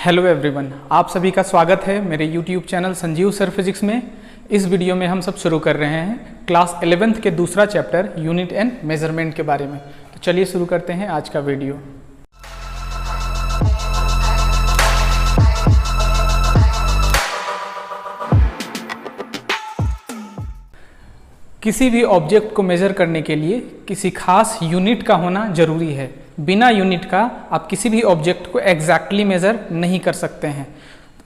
Hello everyone, आप सभी का स्वागत है मेरे YouTube channel Sanjeev sir physics में। इस वीडियो में हम सब शुरू कर रहे हैं क्लास 11th के दूसरा चैप्टर यूनिट एंड मेजरमेंट के बारे में। तो चलिए शुरू करते हैं आज का वीडियो। किसी भी ऑब्जेक्ट को मेजर करने के लिए किसी खास यूनिट का होना जरूरी है। बिना यूनिट का आप किसी भी ऑब्जेक्ट को एग्जैक्टली मेजर नहीं कर सकते हैं।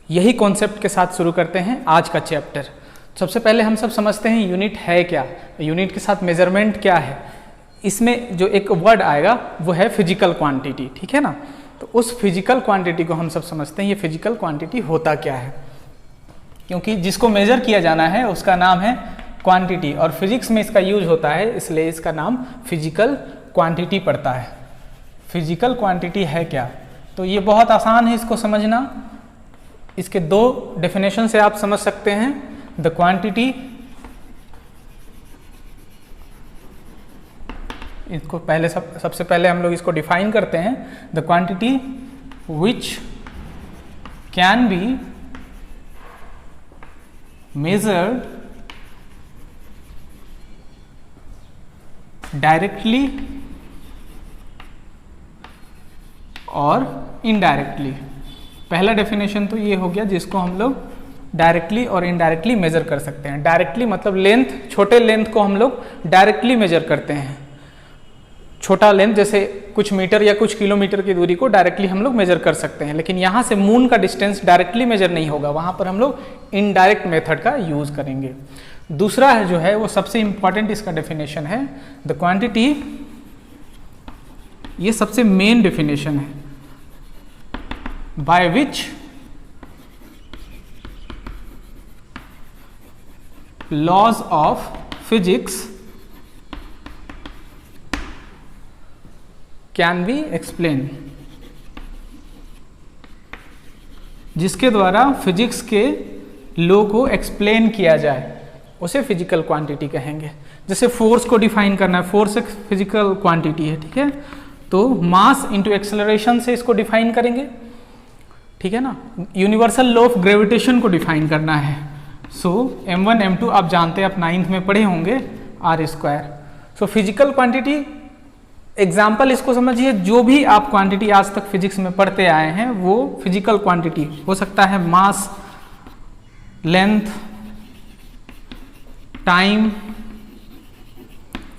यही कॉन्सेप्ट के साथ शुरू करते हैं आज का चैप्टर। सबसे पहले हम सब समझते हैं यूनिट है क्या, यूनिट के साथ मेजरमेंट क्या है। इसमें जो एक वर्ड आएगा वो है फिजिकल क्वांटिटी, ठीक है ना। तो उस फिजिकल क्वांटिटी को हम सब समझते हैं ये फिजिकल क्वांटिटी होता क्या है, क्योंकि जिसको मेजर किया जाना है उसका नाम है क्वांटिटी और फिजिक्स में इसका यूज होता है, इसलिए इसका नाम फिजिकल क्वांटिटी पड़ता है। फिजिकल क्वांटिटी है क्या, तो ये बहुत आसान है इसको समझना। इसके दो डेफिनेशन से आप समझ सकते हैं। द क्वांटिटी, इसको पहले सबसे पहले हम लोग इसको डिफाइन करते हैं। The quantity which can be measured directly और इनडायरेक्टली। पहला डेफिनेशन तो ये हो गया जिसको हम लोग डायरेक्टली और इनडायरेक्टली मेजर कर सकते हैं। डायरेक्टली मतलब लेंथ, छोटे लेंथ को हम लोग डायरेक्टली मेजर करते हैं। छोटा लेंथ जैसे कुछ मीटर या कुछ किलोमीटर की दूरी को डायरेक्टली हम लोग मेजर कर सकते हैं, लेकिन यहाँ से मून का डिस्टेंस डायरेक्टली मेजर नहीं होगा, वहाँ पर हम लोग इनडायरेक्ट मेथड का यूज करेंगे। दूसरा है जो है वो सबसे इंपॉर्टेंट इसका डेफिनेशन है द क्वांटिटी। ये सबसे मेन डेफिनेशन है, by which laws of physics can be explain, जिसके द्वारा फिजिक्स के लॉ को एक्सप्लेन किया जाए उसे फिजिकल क्वांटिटी कहेंगे। जैसे फोर्स को डिफाइन करना है, फोर्स एक फिजिकल क्वांटिटी है, ठीक है। तो मास इंटू एक्सेलरेशन से इसको डिफाइन करेंगे, ठीक है ना। यूनिवर्सल लॉ ऑफ ग्रेविटेशन को डिफाइन करना है। सो m1 m2 आप जानते हैं, आप 9th में पढ़े होंगे, r square. So physical quantity example इसको समझिए, जो भी आप क्वांटिटी आज तक फिजिक्स में पढ़ते आए हैं वो फिजिकल क्वांटिटी हो सकता है। मास, लेंथ, टाइम,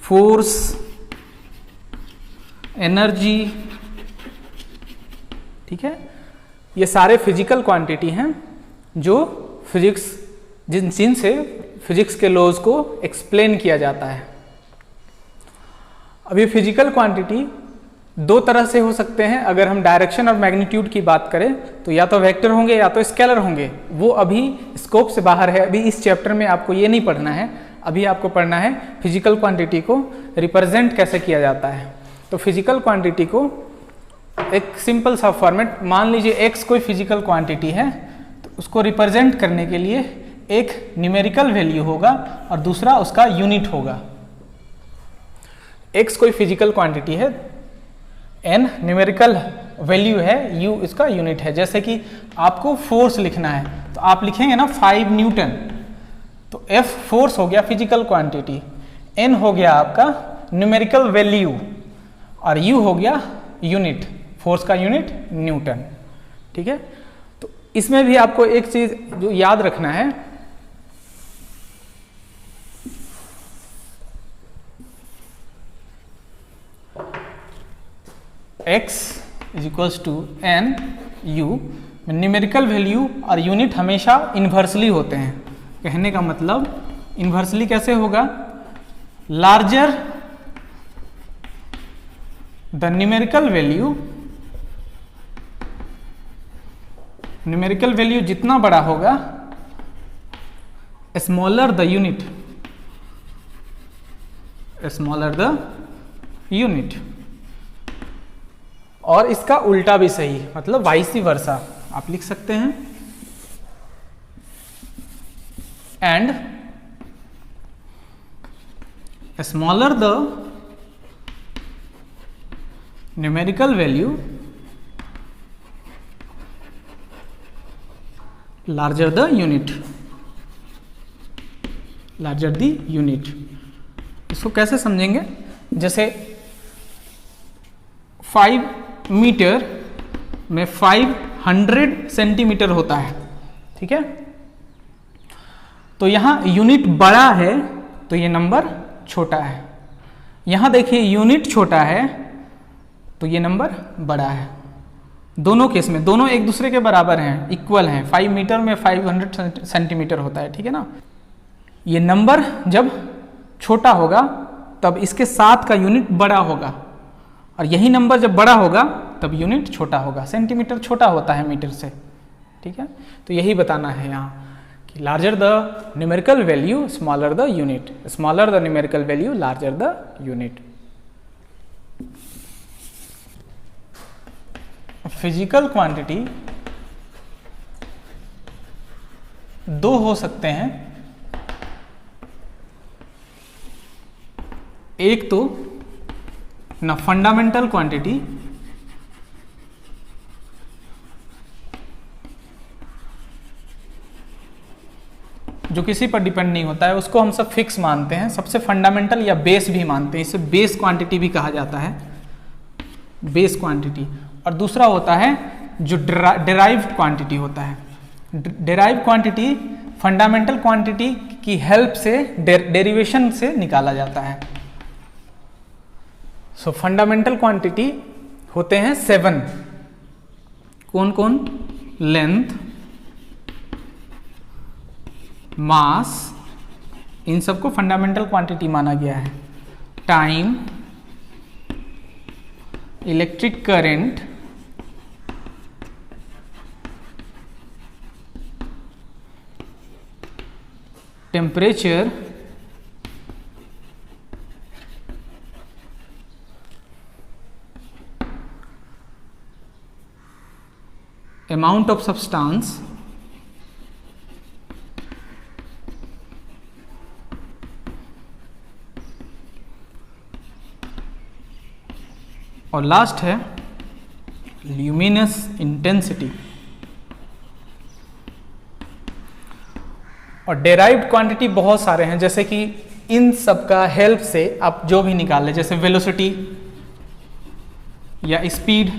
फोर्स, एनर्जी, ठीक है। ये सारे फिजिकल क्वांटिटी हैं जो फिजिक्स जिनसे फिजिक्स के लॉज को एक्सप्लेन किया जाता है। अब ये फिजिकल क्वांटिटी दो तरह से हो सकते हैं। अगर हम डायरेक्शन और मैग्नीट्यूड की बात करें तो या तो वेक्टर होंगे या तो स्केलर होंगे। वो अभी स्कोप से बाहर है, अभी इस चैप्टर में आपको ये नहीं पढ़ना है। अभी आपको पढ़ना है फिजिकल क्वांटिटी को रिप्रेजेंट कैसे किया जाता है। तो फिजिकल क्वांटिटी को एक सिंपल सा फॉर्मेट, मान लीजिए एक्स कोई फिजिकल क्वांटिटी है, तो उसको रिप्रेजेंट करने के लिए एक न्यूमेरिकल वैल्यू होगा और दूसरा उसका यूनिट होगा। एक्स कोई फिजिकल क्वांटिटी है, एन न्यूमेरिकल वैल्यू है, यू इसका यूनिट है। जैसे कि आपको फोर्स लिखना है तो आप लिखेंगे ना 5 न्यूटन, तो एफ फोर्स हो गया फिजिकल क्वांटिटी, एन हो गया आपका न्यूमेरिकल वैल्यू और यू हो गया यूनिट, फोर्स का यूनिट न्यूटन, ठीक है। तो इसमें भी आपको एक चीज जो याद रखना है, x is equals to n u में न्यूमेरिकल वैल्यू और यूनिट हमेशा इन्वर्सली होते हैं। कहने का मतलब इन्वर्सली कैसे होगा, लार्जर द न्यूमेरिकल वैल्यू जितना बड़ा होगा, स्मॉलर द यूनिट। और इसका उल्टा भी सही, मतलब वाइस वर्सा आप लिख सकते हैं। And smaller the numerical value larger the unit, larger the unit. इसको कैसे समझेंगे? जैसे 5 मीटर में 500 सेंटीमीटर होता है, ठीक है। तो यहां यूनिट बड़ा है तो ये नंबर छोटा है, यहां देखिए यूनिट छोटा है तो ये नंबर बड़ा है। दोनों केस में दोनों एक दूसरे के बराबर हैं, इक्वल हैं। 5 मीटर में 500 सेंटीमीटर होता है, ठीक है ना। ये नंबर जब छोटा होगा तब इसके साथ का यूनिट बड़ा होगा, और यही नंबर जब बड़ा होगा तब यूनिट छोटा होगा। सेंटीमीटर छोटा होता है मीटर से, ठीक है। तो यही बताना है यहाँ कि larger the numerical value smaller the unit, smaller the numerical value larger the unit. Physical quantity दो हो सकते हैं, एक तो ना फंडामेंटल क्वांटिटी, जो किसी पर डिपेंड नहीं होता है, उसको हम सब फिक्स मानते हैं, सबसे फंडामेंटल या बेस भी मानते हैं, इसे बेस क्वांटिटी भी कहा जाता है, बेस क्वांटिटी। और दूसरा होता है जो डिराइव्ड क्वांटिटी होता है। डिराइव्ड क्वांटिटी फंडामेंटल क्वांटिटी की हेल्प से, डेरिवेशन से निकाला जाता है। सो फंडामेंटल क्वांटिटी होते हैं 7। कौन कौन? लेंथ, मास, इन सबको फंडामेंटल क्वांटिटी माना गया है। Time, electric current, temperature, amount of substance, और लास्ट है ल्यूमिनस इंटेंसिटी। और डेराइव्ड क्वांटिटी बहुत सारे हैं, जैसे कि इन सब का हेल्प से आप जो भी निकाल लें, जैसे वेलोसिटी या स्पीड।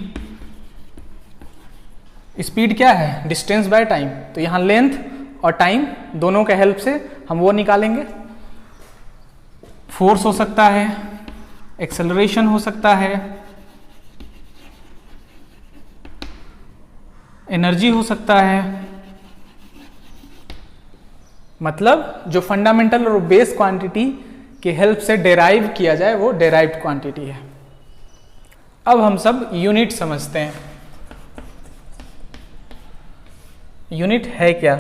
स्पीड क्या है? Distance by time. तो यहाँ लेंथ और टाइम दोनों के हेल्प से हम वो निकालेंगे। फोर्स हो सकता है, एक्सेलरेशन हो सकता है, एनर्जी हो सकता है। मतलब जो फंडामेंटल और बेस क्वांटिटी की हेल्प से डेराइव किया जाए वो डेराइव्ड क्वांटिटी है। अब हम सब यूनिट समझते हैं। यूनिट है क्या?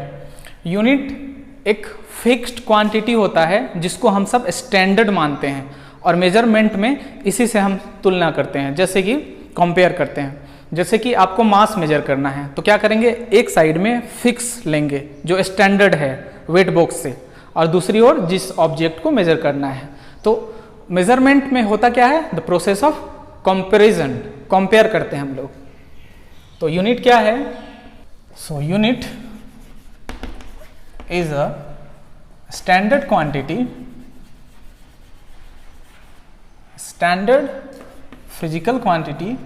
यूनिट एक फिक्स्ड क्वांटिटी होता है जिसको हम सब स्टैंडर्ड मानते हैं, और मेजरमेंट में इसी से हम तुलना करते हैं, जैसे कि कंपेयर करते हैं। जैसे कि आपको मास मेजर करना है तो क्या करेंगे? एक साइड में फिक्स लेंगे जो स्टैंडर्ड है वेट बॉक्स से, और दूसरी ओर जिस ऑब्जेक्ट को मेजर करना है। तो मेजरमेंट में होता क्या है? The process of comparison, compare करते हैं हम लोग। तो यूनिट क्या है? So unit is a standard quantity, standard physical quantity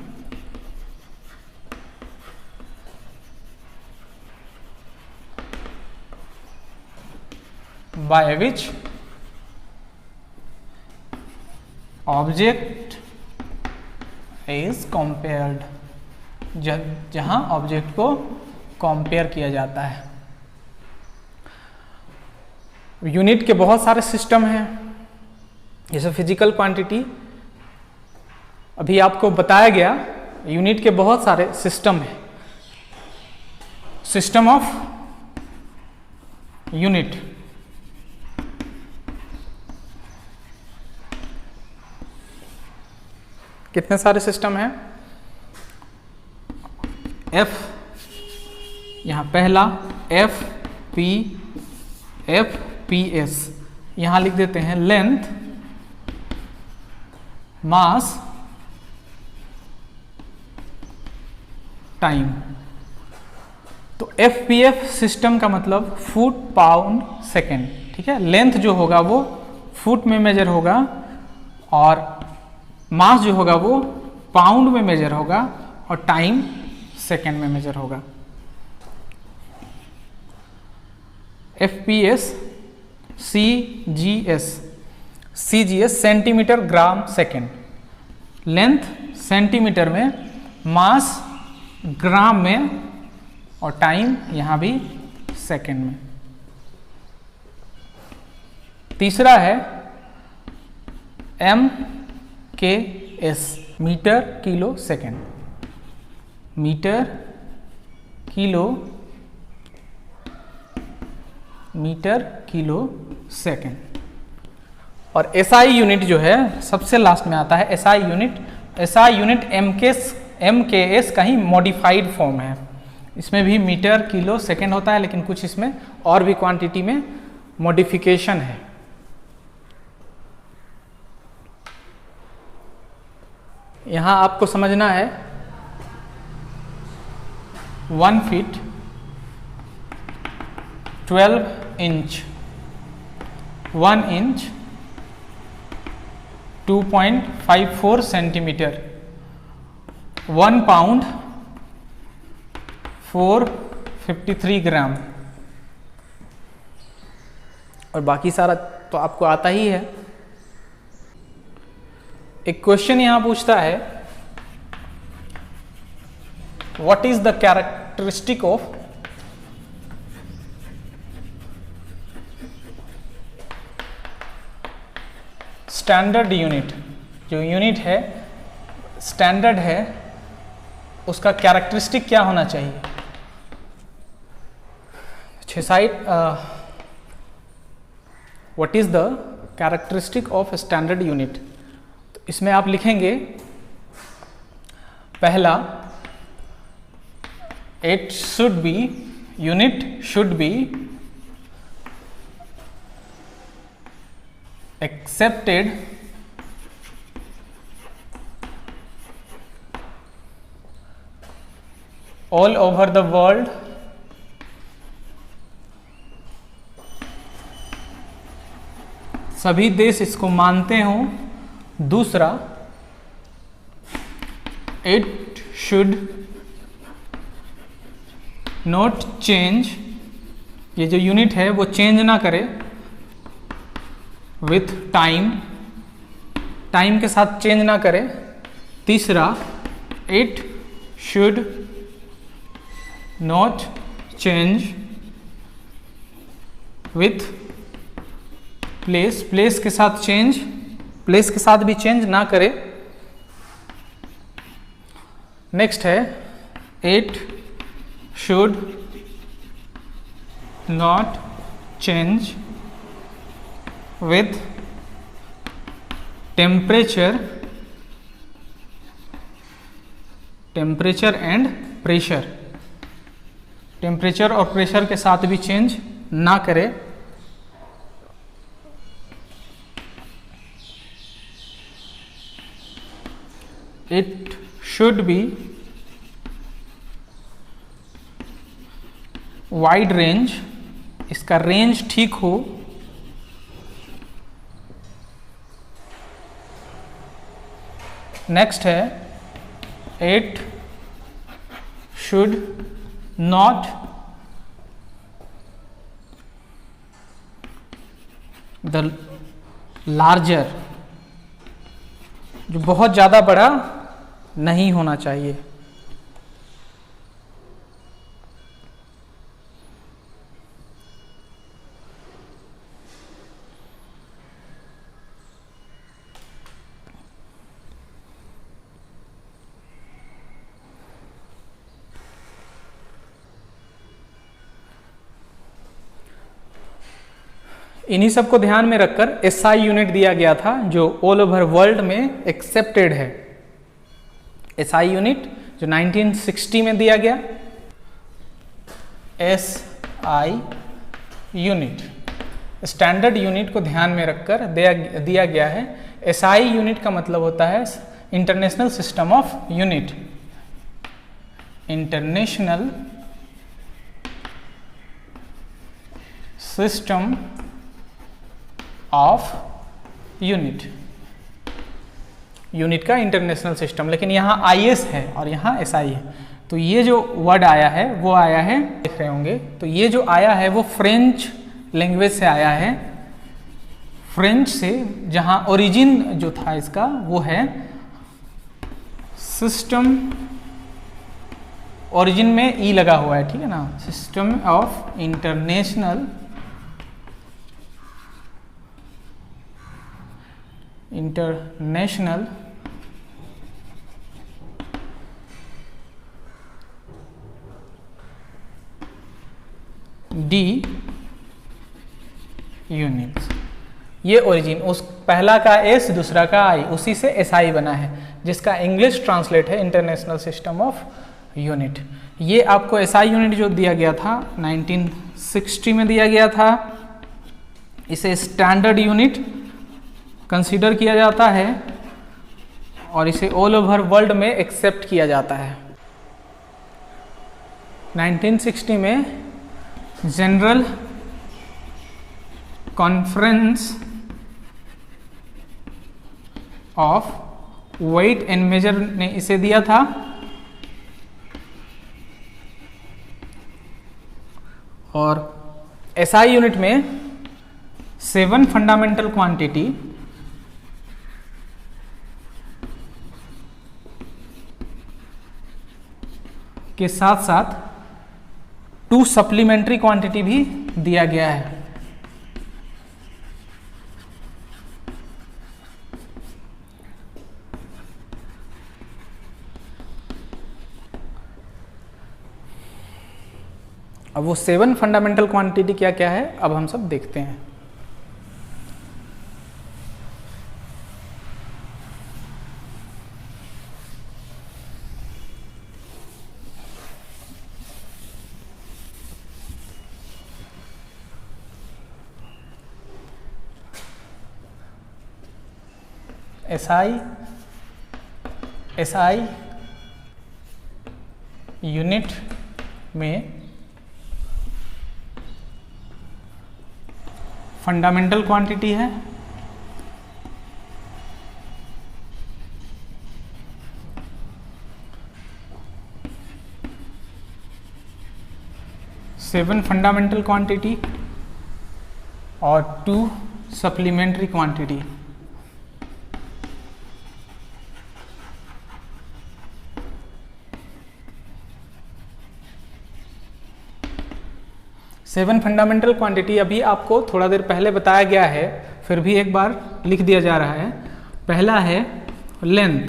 by which object is compared, जहां ऑब्जेक्ट को कंपेयर किया जाता है। यूनिट के बहुत सारे सिस्टम हैं, जैसे फिजिकल क्वांटिटी अभी आपको बताया गया। यूनिट के बहुत सारे सिस्टम हैं। सिस्टम ऑफ यूनिट, कितने सारे सिस्टम हैं? एफ, यहां पहला एफ पी एस, यहां लिख देते हैं लेंथ, मास, टाइम। तो FPF सिस्टम का मतलब फुट पाउंड सेकेंड, ठीक है। लेंथ जो होगा वो फुट में मेजर होगा और मास जो होगा वो पाउंड में मेजर होगा और टाइम सेकेंड में मेजर होगा। FPS CGS centimetre gram second, length centimetre में, मास ग्राम में और टाइम यहां भी सेकेंड में। तीसरा है MKS metre kilo second, metre kilo second. और SI यूनिट जो है सबसे लास्ट में आता है। SI यूनिट MKS का ही मॉडिफाइड फॉर्म है। इसमें भी मीटर किलो सेकेंड होता है, लेकिन कुछ इसमें और भी क्वांटिटी में मॉडिफिकेशन है। यहां आपको समझना है 1 feet 12 inch, 1 inch 2.54 centimetre, 1 pound 453 ग्राम, और बाकी सारा तो आपको आता ही है। एक क्वेश्चन यहां पूछता है, what is the characteristic of standard unit. जो यूनिट है स्टैंडर्ड है, उसका कैरेक्टरिस्टिक क्या होना चाहिए। 6 side, what is the characteristic of standard unit. तो इसमें आप लिखेंगे पहला, unit should be accepted all over the world सभी देश इसको मानते हों। दूसरा, इट शुड नॉट चेंज, ये जो यूनिट है वो चेंज ना करे विथ टाइम, टाइम के साथ चेंज ना करे। तीसरा, it should not change with place, place के साथ चेंज, प्लेस के साथ भी चेंज ना करे। नेक्स्ट है, it should not change with temperature and pressure, temperature और प्रेशर के साथ भी चेंज ना करे। It should be wide range, इसका रेंज ठीक हो। नेक्स्ट है, it should not the larger, जो बहुत ज़्यादा बड़ा नहीं होना चाहिए। इन्हीं सब को ध्यान में रखकर SI यूनिट दिया गया था, जो ऑल ओवर वर्ल्ड में एक्सेप्टेड है। SI यूनिट जो 1960 में दिया गया, SI यूनिट स्टैंडर्ड यूनिट को ध्यान में रखकर दिया गया है। SI यूनिट का मतलब होता है international system of unit, international system of unit, unit का इंटरनेशनल सिस्टम, लेकिन यहाँ IS है और यहाँ SI है। तो ये जो वर्ड आया है वो आया है, देख रहे होंगे, तो ये जो आया है वो फ्रेंच लैंग्वेज से आया है, फ्रेंच से, जहाँ ओरिजिन जो था इसका वो है सिस्टम, ओरिजिन में ई लगा हुआ है, ठीक है ना, system of international D units. ये ओरिजिन, उस पहला का एस दूसरा का आई, उसी से SI बना है, जिसका इंग्लिश ट्रांसलेट है इंटरनेशनल सिस्टम ऑफ यूनिट। ये आपको SI यूनिट जो दिया गया था 1960 में दिया गया था, इसे स्टैंडर्ड यूनिट कंसीडर किया जाता है और इसे ऑल ओवर वर्ल्ड में एक्सेप्ट किया जाता है। 1960 में general conference of weight and measure ने इसे दिया था, और SI यूनिट में 7 फंडामेंटल क्वांटिटी के साथ साथ 2 सप्लीमेंट्री क्वांटिटी भी दिया गया है। अब वो 7 फंडामेंटल क्वांटिटी क्या क्या है अब हम सब देखते हैं। SI यूनिट में फंडामेंटल क्वांटिटी है, सेवन फंडामेंटल क्वांटिटी और 2 supplementary quantity. Seven fundamental quantity अभी आपको थोड़ा देर पहले बताया गया है, फिर भी एक बार लिख दिया जा रहा है। पहला है लेंथ,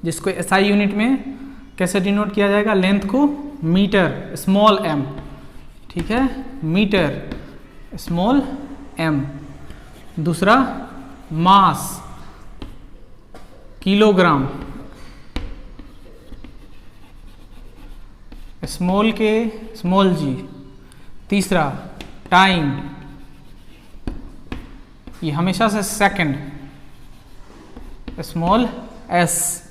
जिसको SI यूनिट में कैसे डिनोट किया जाएगा, लेंथ को मीटर स्मॉल m, ठीक है, मीटर स्मॉल m। दूसरा मास किलोग्राम, स्मॉल के स्मॉल g। तीसरा टाइम, ये हमेशा से second small s।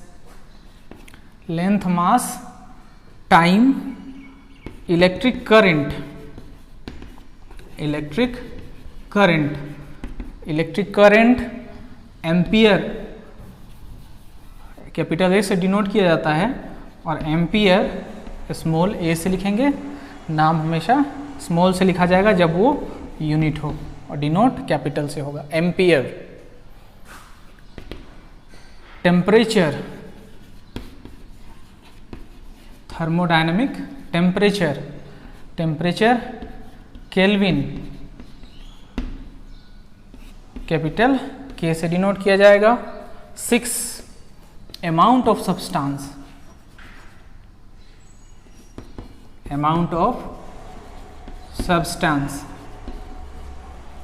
Length mass time electric current, electric current ampere capital A से डिनोट किया जाता है, और एम्पियर स्मॉल a से लिखेंगे। नाम हमेशा स्मॉल से लिखा जाएगा जब वो यूनिट हो, और डिनोट कैपिटल से होगा, ampere. Temperature, thermodynamic temperature kelvin capital K से डिनोट किया जाएगा। 6 amount of substance, amount of substance,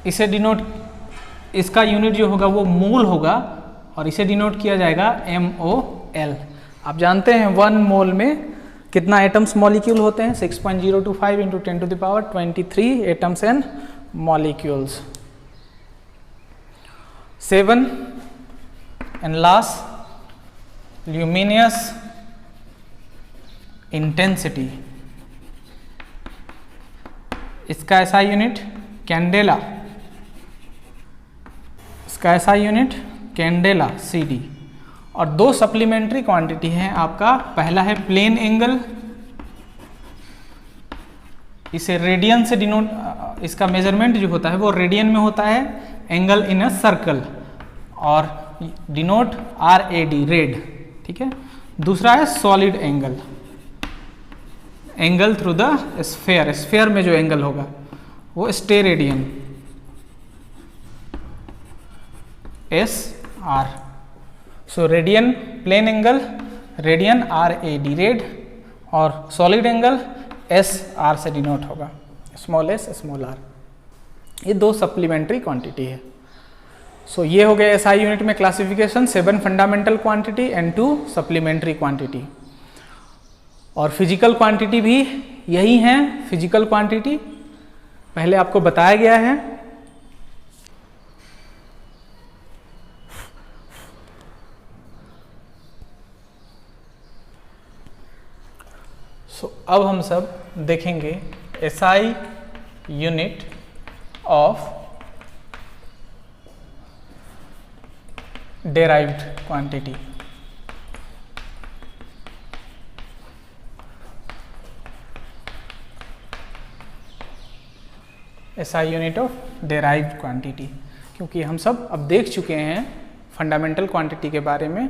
इसे डिनोट, इसका यूनिट जो होगा वो मोल होगा, और इसे डिनोट किया जाएगा MOL। आप जानते हैं 1 मोल में कितना एटम्स मॉलिक्यूल होते हैं, 6.025 into 10 to the power 23 atoms and molecules. 7 and last luminous intensity, इसका एसआई यूनिट कैंडेला, इसका एसआई यूनिट कैंडेला CD। और दो सप्लीमेंट्री क्वांटिटी हैं आपका, पहला है प्लेन एंगल, इसे रेडियन से डिनोट, इसका मेजरमेंट जो होता है वो रेडियन में होता है, एंगल इन अ सर्कल, और डिनोट RAD, रेड, ठीक है। दूसरा है solid angle, angle through the sphere, sphere में जो एंगल होगा वो steradian, SR। So radian plane angle, radian RAD, rad, और सॉलिड एंगल SR से डिनोट होगा, स्मॉल s स्मॉल r। ये दो सप्लीमेंट्री क्वांटिटी है। सो ये हो गया SI यूनिट में classification, 7 fundamental quantity and 2 supplementary quantity. और फिजिकल क्वांटिटी भी यही हैं, फिजिकल क्वांटिटी पहले आपको बताया गया है। अब हम सब देखेंगे SI unit of derived quantity. SI unit of derived quantity, क्योंकि हम सब अब देख चुके हैं फंडामेंटल क्वांटिटी के बारे में,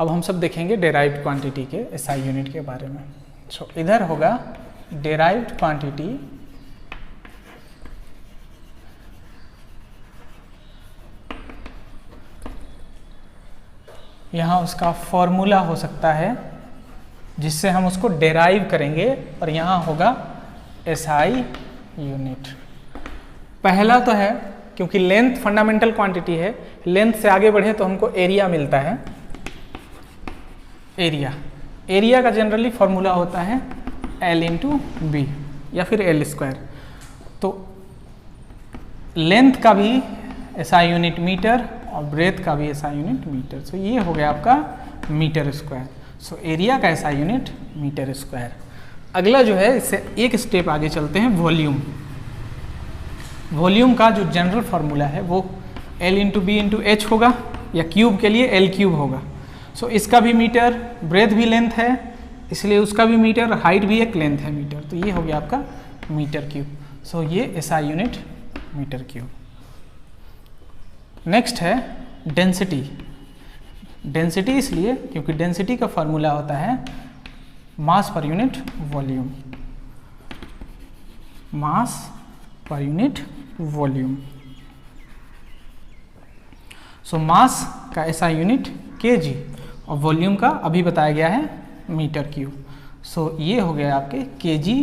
अब हम सब देखेंगे डेराइव्ड क्वांटिटी के SI यूनिट के बारे में। सो इधर होगा डेराइव्ड क्वांटिटी, यहाँ उसका फॉर्मूला हो सकता है जिससे हम उसको डेराइव करेंगे, और यहाँ होगा SI यूनिट। पहला तो है, क्योंकि लेंथ फंडामेंटल क्वांटिटी है, लेंथ से आगे बढ़े तो हमको एरिया मिलता है, एरिया का जनरली फॉर्मूला होता है L इंटू बी या फिर L²। तो लेंथ का भी SI यूनिट मीटर और ब्रेथ का भी SI यूनिट मीटर। सो ये हो गया आपका मीटर स्क्वायर। सो एरिया का SI यूनिट मीटर स्क्वायर। अगला जो है, इससे एक स्टेप आगे चलते हैं, वॉल्यूम। वॉल्यूम का जो जनरल फार्मूला है वो L into B into H होगा, या क्यूब के लिए L क्यूब होगा। सो इसका भी मीटर, ब्रेथ भी लेंथ है इसलिए उसका भी मीटर, हाइट भी एक लेंथ है मीटर, तो ये हो गया आपका मीटर क्यूब। सो ये SI unit metre cube. Next है डेंसिटी। डेंसिटी इसलिए क्योंकि डेंसिटी का फॉर्मूला होता है मास पर यूनिट वॉल्यूम, मास पर यूनिट वॉल्यूम। सो मास का SI यूनिट kg और वॉल्यूम का अभी बताया गया है मीटर क्यूब। सो ये हो गया आपके kg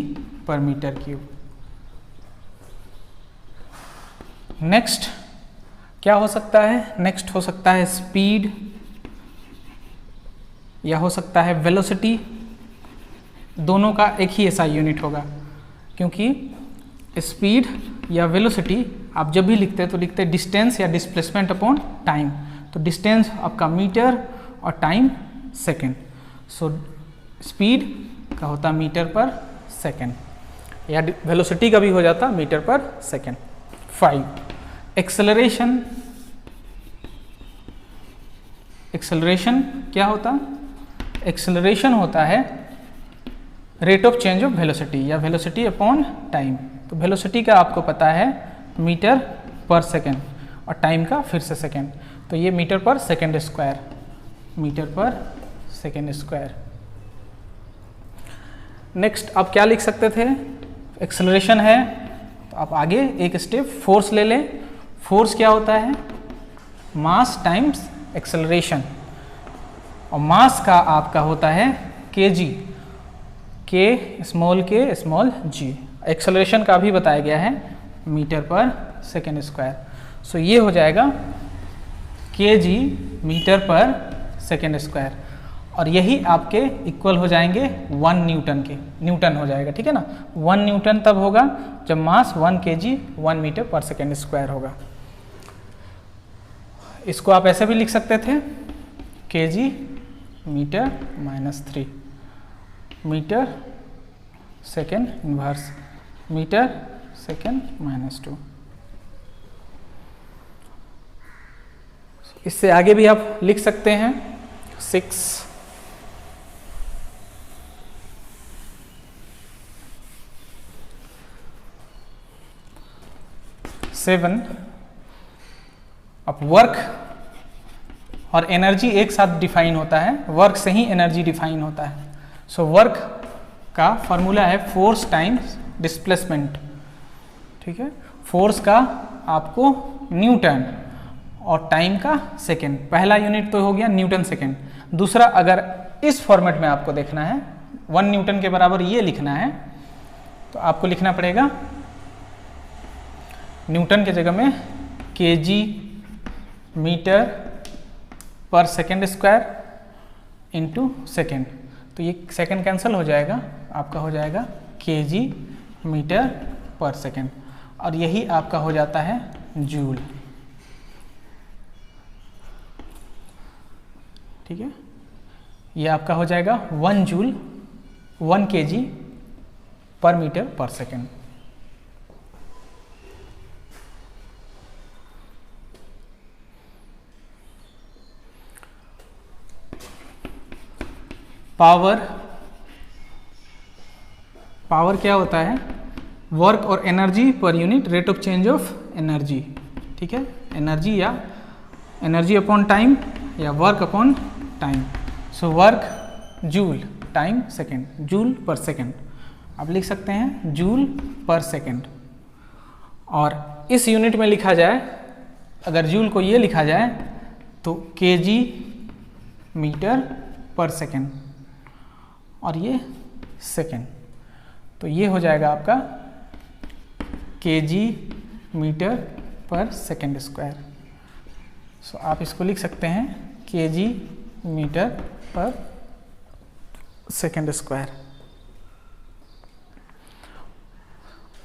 पर मीटर क्यूब। नेक्स्ट क्या हो सकता है? नेक्स्ट हो सकता है स्पीड, या हो सकता है वेलोसिटी। दोनों का एक ही SI यूनिट होगा, क्योंकि स्पीड या वेलोसिटी आप जब भी लिखते हैं तो लिखते हैं डिस्टेंस या डिस्प्लेसमेंट अपॉन टाइम। तो डिस्टेंस आपका मीटर और टाइम सेकेंड। सो स्पीड का होता मीटर पर सेकेंड, या वेलोसिटी का भी हो जाता मीटर पर सेकेंड। 5 एक्सेलरेशन। एक्सेलरेशन क्या होता? एक्सेलरेशन होता है rate of change of velocity, या वेलोसिटी अपॉन टाइम। तो वेलोसिटी का आपको पता है मीटर पर सेकेंड और टाइम का फिर से सेकेंड, तो ये मीटर पर सेकेंड स्क्वायर, मीटर पर सेकेंड स्क्वायर। नेक्स्ट आप क्या लिख सकते थे? एक्सेलरेशन है तो आप आगे एक स्टेप फोर्स ले लें। फोर्स क्या होता है? मास टाइम्स एक्सेलरेशन, और मास का आपका होता है kg, k small g। Acceleration का भी बताया गया है मीटर पर सेकेंड स्क्वायर। सो ये हो जाएगा kg मीटर पर सेकेंड स्क्वायर, और यही आपके इक्वल हो जाएंगे 1 न्यूटन के। न्यूटन हो जाएगा, ठीक है ना। 1 न्यूटन तब होगा जब मास 1 kg 1 मीटर पर सेकेंड स्क्वायर होगा। इसको आप ऐसे भी लिख सकते थे kg metre -3 metre second inverse. Metre second -2। इससे आगे भी आप लिख सकते हैं 6 7। अब वर्क और एनर्जी एक साथ डिफाइन होता है, वर्क से ही एनर्जी डिफाइन होता है। सो वर्क का फॉर्मूला है फोर्स टाइम्स डिस्प्लेसमेंट, ठीक है। फोर्स का आपको न्यूटन और टाइम का सेकेंड। पहला यूनिट तो हो गया न्यूटन सेकेंड। दूसरा, अगर इस फॉर्मेट में आपको देखना है 1 न्यूटन के बराबर ये लिखना है, तो आपको लिखना पड़ेगा न्यूटन के जगह में केजी मीटर पर सेकेंड स्क्वायर इंटू सेकेंड। तो ये सेकेंड कैंसिल हो जाएगा, आपका हो जाएगा केजी मीटर पर सेकेंड, और यही आपका हो जाता है जूल, ठीक है। ये आपका हो जाएगा 1 जूल 1 केजी पर मीटर पर सेकेंड। पावर क्या होता है? वर्क और energy per unit rate of change of energy, ठीक है। एनर्जी या एनर्जी अपॉन टाइम या work upon time. So work joule, time second, joule पर सेकेंड आप लिख सकते हैं जूल पर सेकेंड। और इस यूनिट में लिखा जाए, अगर जूल को ये लिखा जाए तो केजी मीटर पर सेकेंड, और ये सेकेंड, तो ये हो जाएगा आपका केजी मीटर पर सेकेंड स्क्वायर। सो आप इसको लिख सकते हैं केजी मीटर पर सेकेंड स्क्वायर।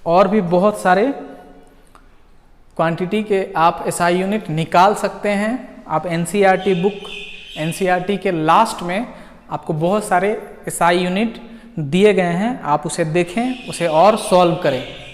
और भी बहुत सारे क्वांटिटी के आप एसआई यूनिट निकाल सकते हैं। आप एनसीईआरटी बुक, एनसीईआरटी के लास्ट में आपको बहुत सारे एसआई यूनिट दिए गए हैं, आप उसे देखें, उसे और सॉल्व करें।